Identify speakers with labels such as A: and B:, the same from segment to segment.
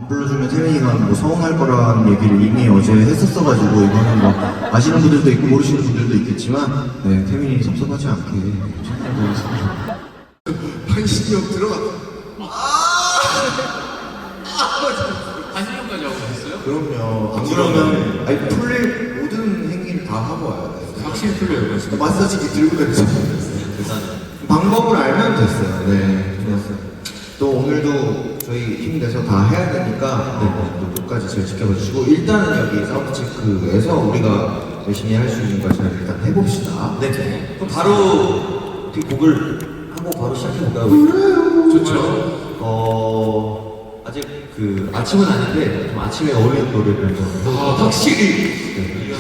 A: 불러주면 태민이가 뭐 서운할 거라는 얘기를 이미 어제 했었어가지고 이거는 뭐 아시는 분들도 있고 모르시는 분들도 있겠지만 네 태민이 섭섭하지 않게 잘해보겠습니다.
B: 한신형 들어가.
C: 한신형까지 하고 있어요?
A: 그럼요. 안 그러면 아니 풀릴 모든 행위를 다 하고 와야 돼.
C: 확실히 풀려요. 진짜.
A: 마사지기 들고 다니죠. 방법을 알면 됐어요. 네, 좋았어요. 또 오늘도 저희 힘내서 다 해야 되니까 또 끝까지 잘 지켜봐 주시고 일단은 여기 사운드 체크에서 우리가 열심히 할 수 있는 걸 잘 일단 해봅시다.
D: 네. 그럼 바로 그 곡을 한 곡 바로 시작해볼까요?
C: 좋죠.
D: 아직 그 아침은 아닌데 좀 아침에 어울리는 노래를 좀 확실히
C: 기가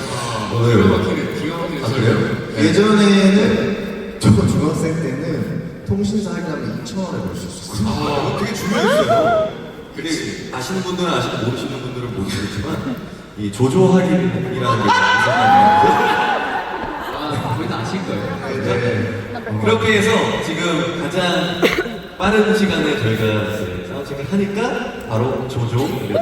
C: 막히는 기가 막히는 소리예요.
A: 예전에는 저 중학생 때는 통신사 하려면 2,000원에 벌 수 있었어요.
B: 이거 되게 중요했어요.
D: 근데 아시는 분들은 아시고 모르시는 분들은 모르겠지만 이 조조할인이라는 게 있었는데
C: 거의 다 아실 거예요.
A: 네.
D: 그렇게 해서 지금 가장 빠른 시간에 저희가 이제 사운드체크를 하니까 바로 조조 드려볼게요.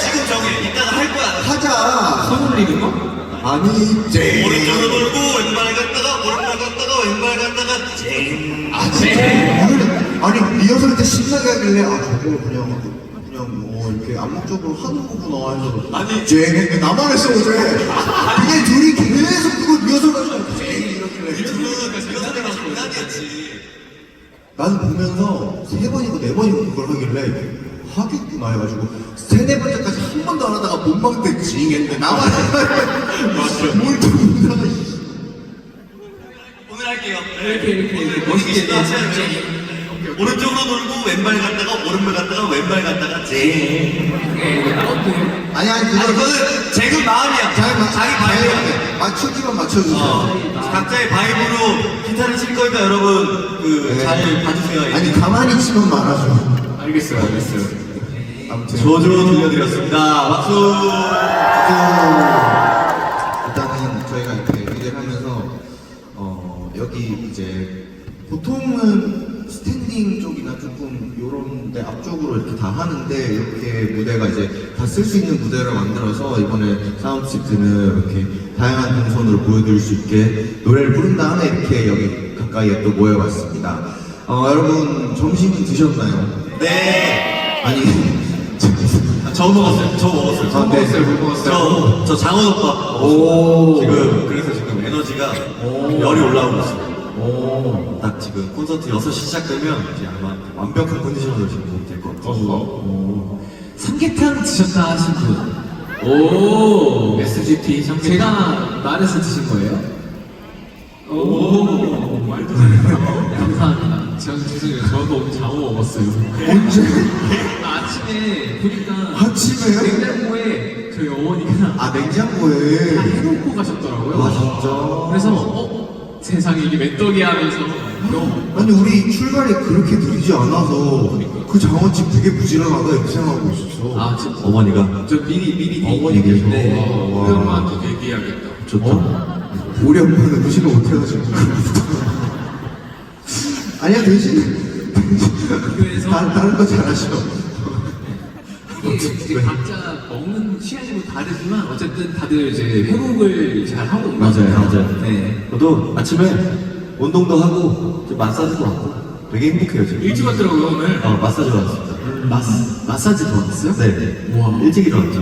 D: 지금 정해. 이따가 할 거야.
A: 하자.
C: 손 올리는 거?
A: 아니 제
D: 오른쪽으로 돌고 왼발 갔다가 오른발 갔다가 왼발 갔다가 쨍.
A: 아니 리허설 때 신나게 하길래 아 저거 그냥 뭐 이렇게 암묵적으로 하는 거구나 해서
D: 아니,
A: 쟤네 나만 했어 어제 그냥 둘이 계속 그거 리허설 가지고 쟤 이러길래
D: 리허설이랑 장난이었지.
A: 나는 보면서 3번이고 4번이고 그걸 하길래 하겠구나 해가지고 3, 4번째까지 한 번도 안 하다가 못 막대 징 했는데 나만 맞죠 뭘 듣는다
D: 오늘 할게요.
C: 이렇게 멋있게
D: 멋있게 오른쪽으로 돌고 왼발 갔다가 오른발 갔다가 왼발 갔다가 쨍.
A: 아니
D: 아니
A: 그거는
D: 그거는 제 마음이야. 자기 바이브.
A: 맞추기만 맞춰주세요
D: 각자의 바이브로 기타를 칠 거니까 여러분 그
A: 네.
D: 잘 봐주세요.
A: 아니 가만히 치면 말아줘
C: 알겠어요.
A: 아무튼
D: 조조 들려드렸습니다. 박수.
A: 일단은 저희가 이렇게 무대를 하면서 여기 이제 보통은 스탠딩 쪽이나 조금 요런 데 앞쪽으로 이렇게 다 하는데 이렇게 무대가 이제 다 쓸 수 있는 무대를 만들어서 이번에 사운드체크는 이렇게 다양한 동선으로 보여드릴 수 있게 노래를 부른 다음에 이렇게 여기 가까이에 또 모여봤습니다. 여러분 점심은 드셨나요?
D: 네.
A: 아니
D: 저 먹었어요. 저 먹었어요.
A: 아, 네.
C: 못 먹었어요.
D: 저 장어덮밥
A: 오.
D: 지금 그래서 지금 에너지가 열이 올라오고 있어요. 딱 지금 콘서트 6시 시작되면 이제 아마 완벽한 컨디션으로 지금 몸이 될 것 같아요.
E: 삼계탕 드셨다 하신 분.
C: 오, SGT 삼계탕.
E: 제가 말해서 드신 거예요?
C: 오, 말도 잘해요.
E: 감사합니다. 저는 죄송해요. 저도 장어 먹었어요.
A: 언제?
E: 아침에 보니까
A: 아침에요?
E: 냉장고에 저희 어머니가
A: 아
E: 다
A: 냉장고에.
E: 해놓고 가셨더라고요.
A: 아 진짜.
E: 그래서 세상에 이게 მეტ떡이야 하면서 너무
A: 아니 우리 출발이 그렇게 느리지 않아서 그 장어집 되게 부지런하다 이렇게 생각하고 있었어.
E: 아 진짜
D: 어머니가
E: 저 미리
A: 어머니께서.
E: 네.
C: 우리 엄마한테 얘기해야겠다.
D: 좋죠.
A: 우리 엄마는 음식을 못해가지고. 아니야 대신
E: 학교에서
A: 다른 거 잘하셔.
E: 이게 각자 먹는 취향이 뭐 다르지만 어쨌든 다들 이제 회복을 잘 하고 있는 것
D: 맞아요,
E: 같아요.
D: 맞아요.
E: 네.
D: 저도 아침에 운동도 하고 좀 마사지도 하고 되게 행복해요 지금.
C: 일찍 왔더라고요, 오늘.
D: 마사지 받았습니다.
E: 마사지도 받았어요?
D: 네.
E: 와.
D: 일찍 일어났죠.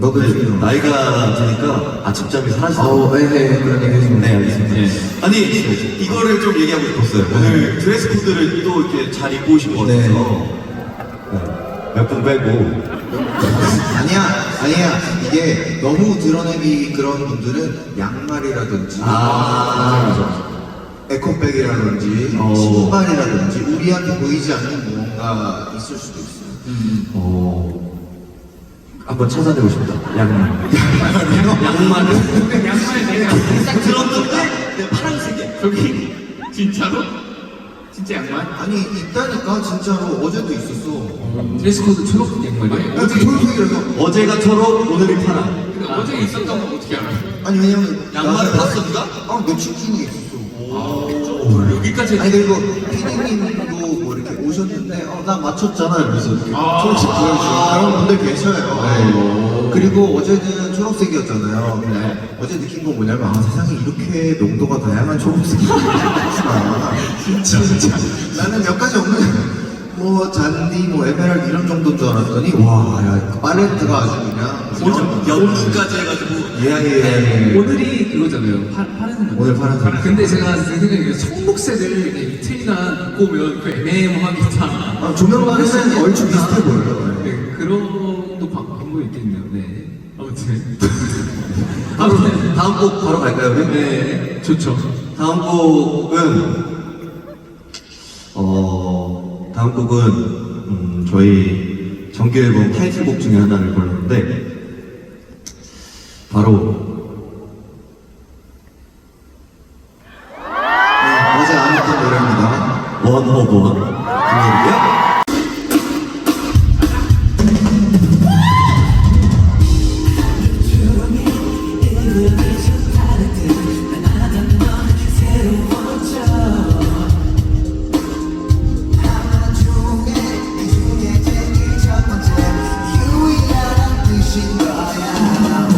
A: 너도
D: 네,
A: 일찍 일어나.
D: 나이가 드니까 아침잠이 사라지더라고요.
A: 네네 그런 얘기 해주면.
D: 네, 알겠습니다.
E: 네.
D: 아니, 이거를 좀 얘기하고 싶었어요. 오늘 드레스 코드를 또 이렇게 잘 입고 오신 것
A: 네.
D: 같아서. 몇 분 빼고.
A: 아니야 이게 너무 드러내기 그런 분들은 양말이라든지
D: 맞아.
A: 에코백이라든지
D: 어.
A: 신발이라든지 우리한테 보이지 않는 무언가 있을 수도 있어요.
D: 한번 찾아내고 싶다. 양말. 양말을?
C: 근데 양말 내가
D: 딱 들었는데, 내 파란색이야.
C: 저기 진짜로? 진짜 양말?
A: 아니 있다니까 진짜로 어제도 있었어.
E: 드레스 코드 초록 양말이에요.
A: 나 초록색이라서
D: 어제가 초록, 오늘이 파란.
C: 근데 어제 있었던 거 어떻게 알아요?
A: 아니 왜냐면
D: 양말을
A: 나는-
D: 봤어, 네가?
A: 내 친구가 있었어.
C: 여기까지
A: 아니 그리고 피디님도 뭐 이렇게 오셨는데 나 맞췄잖아 이러면서 이렇게 초록색 보여주시는 그런 분들 계셔요. 네. 그리고 어제는 초록색이었잖아요. 근데 어제 느낀 건 뭐냐면 세상에 이렇게 농도가 다양한 초록색이 있구나. 진짜. 나는 몇 가지 없는 뭐 잔디, 뭐 에메랄드 이런 정도인 줄 알았더니 와, 팔레트가 아주 그냥
D: 오늘 연두까지 해가지고.
A: 예.
E: 오늘이 그거잖아요. 파란색.
A: 오늘 파란색.
E: 근데 제가 그 생각에 청록색을 그냥 이틀이나 입고 오면 그 애매모하겠다.
A: 조명만은 얼추 비슷해 보여요.
E: 네, 그런 또 방법이 있겠네요. 네. 아무튼.
D: 다음 곡 바로 갈까요, 우리?
E: 네, 좋죠.
D: 다음 곡은 저희 정규 앨범 타이틀곡 중에 하나를 골랐는데 바로
A: 어제 안 했던 노래입니다.
D: 원 오브 원 들려드릴게요.
F: 유일한 뜻인 거야.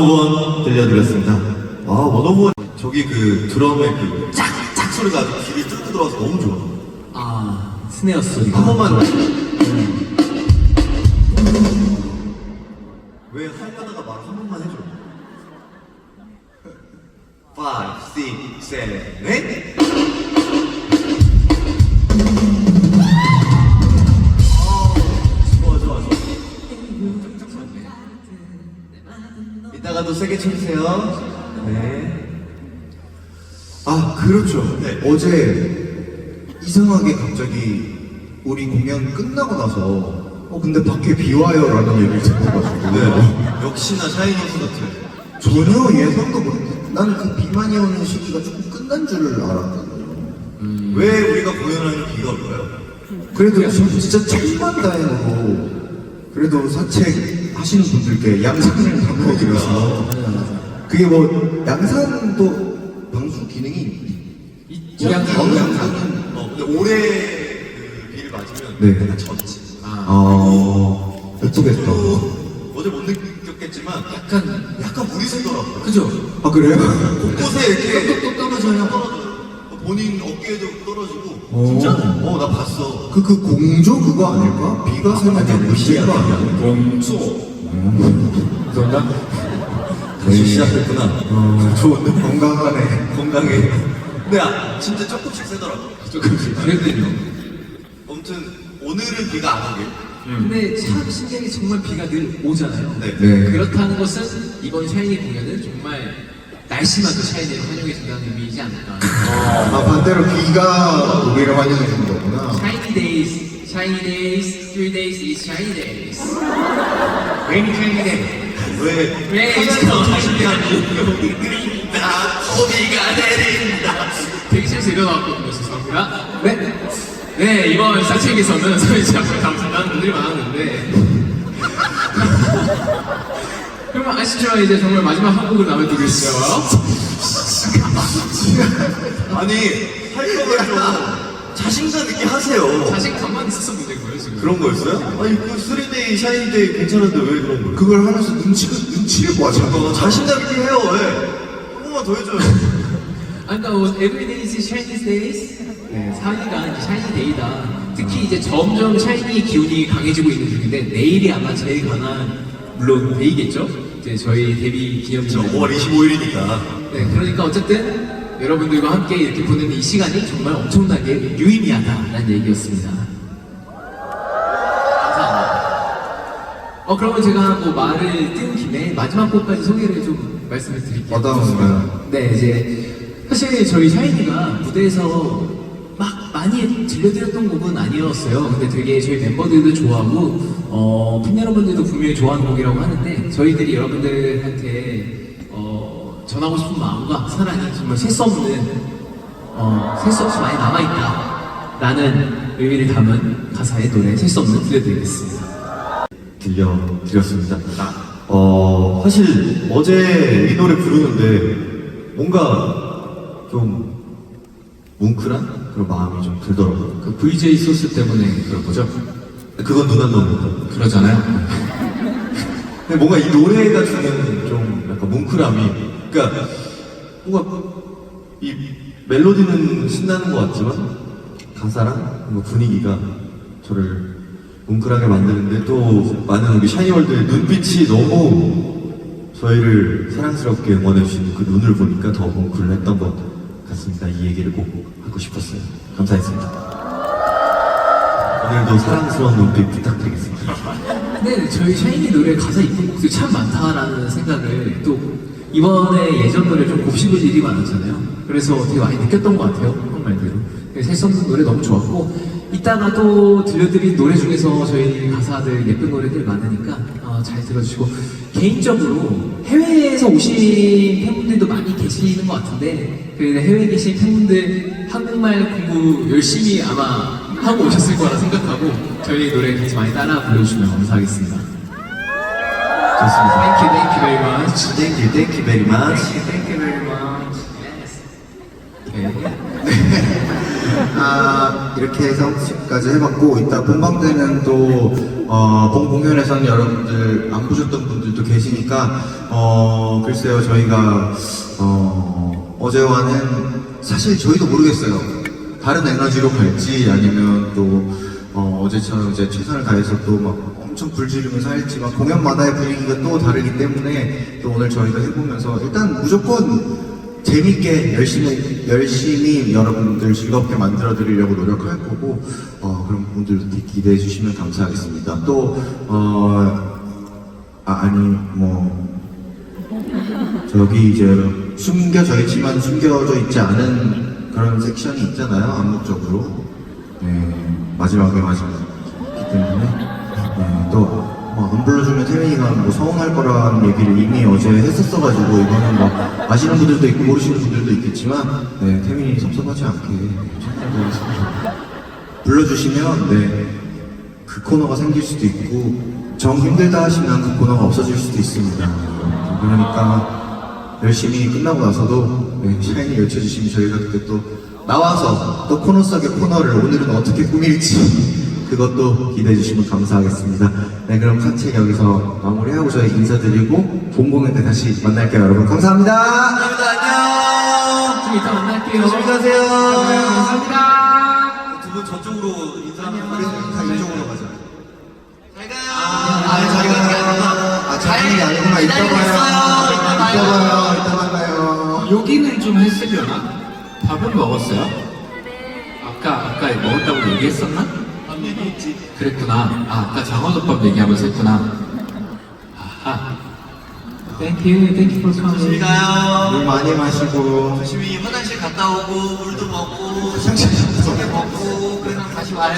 D: 원오브원 들려드렸습니다. 아, 원오브원 저기 그 드럼의 그 짝짝 소리가 아주 귀를 뚫고 들어와서 너무 좋아.
E: 아, 스네어 소리가.
D: 한 번만. 왜 하려다가 말 한 번만 해줘. 5, 6, 7, 8. 좋아. 이따가도 세게 쳐주세요. 네.
A: 아, 그렇죠. 어제 이상하게 갑자기 우리 공연 끝나고 나서 근데 밖에 비 와요 라는 얘기를 듣고가지고
D: 네. 역시나 샤이니스 같은.
A: 전혀 예상도 못했어. 나는 그 비 많이 오는 시기가 조금 끝난 줄 알았거든요.
D: 왜 우리가 공연하는 비가 올까요?
A: 그래도 진짜 천만다행으로 그래도 사책 하시는 분들께 양산을 담궈드려서 그게 뭐 양산도 방수 기능이
E: 양산.
D: 근데 올해 그 비를 맞으면
A: 네.
D: 약간 젖지.
A: 예쁘겠다.
D: 어제 못 느꼈겠지만 약간 물이 새더라고요.
E: 그죠?
A: 아, 그래요?
D: 곳곳에 이렇게
E: 또 떨어져요.
D: 본인 어깨에도 떨어지고.
A: 오.
D: 진짜? 나 봤어.
A: 그 공조 그거 아닐까? 비가 새면 물씨가 아니야?
E: 공조. 그런가?
D: 다시 시작했구나.
A: 좋은데? 건강하네.
D: 건강해. 근데 진짜 조금씩 새더라고.
E: 조금씩. 그랬더니요.
D: 아무튼 오늘은 비가 안 오길.
E: 근데 참 신기하게 정말 비가 늘 오잖아요.
D: 네.
A: 네.
E: 그렇다는 것은 이번 샤이니 공연은 정말 날씨만도 샤이니를 환영해준다는 의미이지 않을까.
A: 반대로 비가 우리를 환영해 주는 거구나.
E: Shiny days, shiny days, 3 days is shiny days. Rainy shiny day.
D: 왜
E: 하면서 자신감이
D: 내린다, 소비가 내린다.
E: 대기실에서 일어나왔거든요, 죄송합니다. 네. 네, 이번 사책에서는 서희씨 앞으로 감사하는 분들이 많았는데. 그러면 아시죠? 이제 정말 마지막 한 곡을 남겨두고 있어요.
D: 아니 할 거면 좀 자신감 있게 하세요.
E: 자신감만 있어서 문제인 거예요, 지금.
D: 그런 거였어요? 아니 그 3데이, 샤이니데이 괜찮은데 왜 그런 거예요?
A: 그걸 하면서 눈치를 보았잖아.
D: 자신감 있게 해요. 왜? 한 번만 더 해줘요.
E: 아까 every day is shiny days. 네, 4위가 이제 샤이니 데이다. 특히 이제 점점 샤이니 기운이 강해지고 있는 중인데 내일이 아마 제일 강한 물론 데이겠죠. 이제 저희 데뷔 기념일.
D: 5월 25일이니까.
E: 네, 그러니까 어쨌든 여러분들과 함께 이렇게 보내는 이 시간이 정말 엄청나게 유의미하다라는 얘기였습니다. 감사합니다. 그러면 제가 뭐 말을 뜬 김에 마지막 곡까지 소개를 좀 말씀을 드릴게요.
A: 어떤
E: 네, 이제 사실 저희 샤이니가 무대에서 막 많이 들려드렸던 곡은 아니었어요. 근데 되게 저희 멤버들도 좋아하고 팬 여러분들도 분명히 좋아하는 곡이라고 하는데 저희들이 여러분들한테 전하고 싶은 마음과 사랑이 정말 셀 수 없이 많이 남아있다라는 의미를 담은 가사의 노래 셀 수 없는 들려드리겠습니다.
D: 들려드렸습니다. 사실 어제 이 노래 부르는데 뭔가 좀 뭉클한 그런 마음이 좀 들더라고요.
E: 그 VJ 소스 때문에 그런 거죠?
D: 그건 누가 넣는
E: 그러잖아요.
D: 근데 뭔가 이 노래가 주는 좀 약간 뭉클함이, 그러니까 뭔가 이 멜로디는 신나는 것 같지만 가사랑 뭔가 분위기가 저를 뭉클하게 만드는데 또 많은 우리 샤이니월드의 눈빛이 너무 저희를 사랑스럽게 응원해주시는 그 눈을 보니까 더 뭉클했던 것 같습니다. 이 얘기를 꼭 하고 싶었어요. 감사했습니다. 오늘도 사랑스러운 눈빛 부탁드리겠습니다.
E: 네, 저희 샤이니 노래 가사 이쁜 곡들이 참 많다라는 생각을 또 이번에 예전 노래 좀 곱씹을 일이 많았잖아요. 그래서 되게 많이 느꼈던 것 같아요. 형 말대로. 셀 수 없는 노래 너무 좋았고 이따가 또 들려드린 노래 중에서 저희 가사들 예쁜 노래들 많으니까 잘 들어주시고 개인적으로 해외에서 오신 팬분들도 많이 계시는 것 같은데 그 해외에 계신 팬분들 한국말 공부 열심히 아마 하고 오셨을 거라 생각하고 저희 노래 같이 많이 따라 불러주시면 감사하겠습니다.
D: 좋습니다.
E: Thank you very much.
D: Thank you very much.
E: Thank you very much. Yes.
A: 이렇게 해서 지금까지 해봤고 이따 본방 때는 또 본 공연에서는 여러분들 안 보셨던 분들 분들도 계시니까 글쎄요 저희가 어제와는 사실 저희도 모르겠어요. 다른 에너지로 갈지 아니면 또 어제처럼 이제 최선을 다해서 또 막 엄청 불지르면서 할지만 공연마다의 분위기가 또 다르기 때문에 또 오늘 저희가 해보면서 일단 무조건 재밌게 열심히 여러분들 즐겁게 만들어 드리려고 노력할 거고 그런 부분들도 기대해 주시면 감사하겠습니다. 또 저기 이제 숨겨져 있지만 숨겨져 있지 않은 그런 섹션이 있잖아요. 암묵적으로 마지막이기 때문에 또 안 불러주면 태민이가 뭐 서운할 거라는 얘기를 이미 어제 했었어가지고 이거는 뭐 아시는 분들도 있고 모르시는 분들도 있겠지만 태민이 섭섭하지 않게 찾아보겠습니다. 불러주시면 그 코너가 생길 수도 있고 정 힘들다 하시면 그 코너가 없어질 수도 있습니다. 그러니까 열심히 끝나고 나서도 샤이니 외쳐주시면 저희가 그때 또 나와서 또 코너 속의 코너를 오늘은 어떻게 꾸밀지 그것도 기대해 주시면 감사하겠습니다. 네, 그럼 산책 여기서 마무리하고 저희 인사드리고 본 공연 때 다시 만날게요, 여러분. 감사합니다. 감사합니다. 안녕.
E: 좀 이따 만날게요.
A: 조심히 가세요.
E: 감사합니다.
D: 두 분 저쪽으로 인사하면
A: 다 이쪽으로 가자.
D: 잘 가요. 저희가 그게 아니구나.
A: 자연이 아니구나. 이따 봐요. 이따 만나요.
C: 여기는 좀 했으려나? 밥은 먹었어요? 아까 먹었다고 얘기했었나?
D: 얘기했지.
C: 그랬구나. 아까 장어덮밥 얘기하면서 했구나. 아하.
E: Thank you for
D: 조심히
E: coming.
D: 가요.
A: 물 많이 마시고.
D: 조심히 화장실 갔다 오고 물도 먹고
A: 화장실 갔다 오고.
D: 먹고 그래서 다시 와요.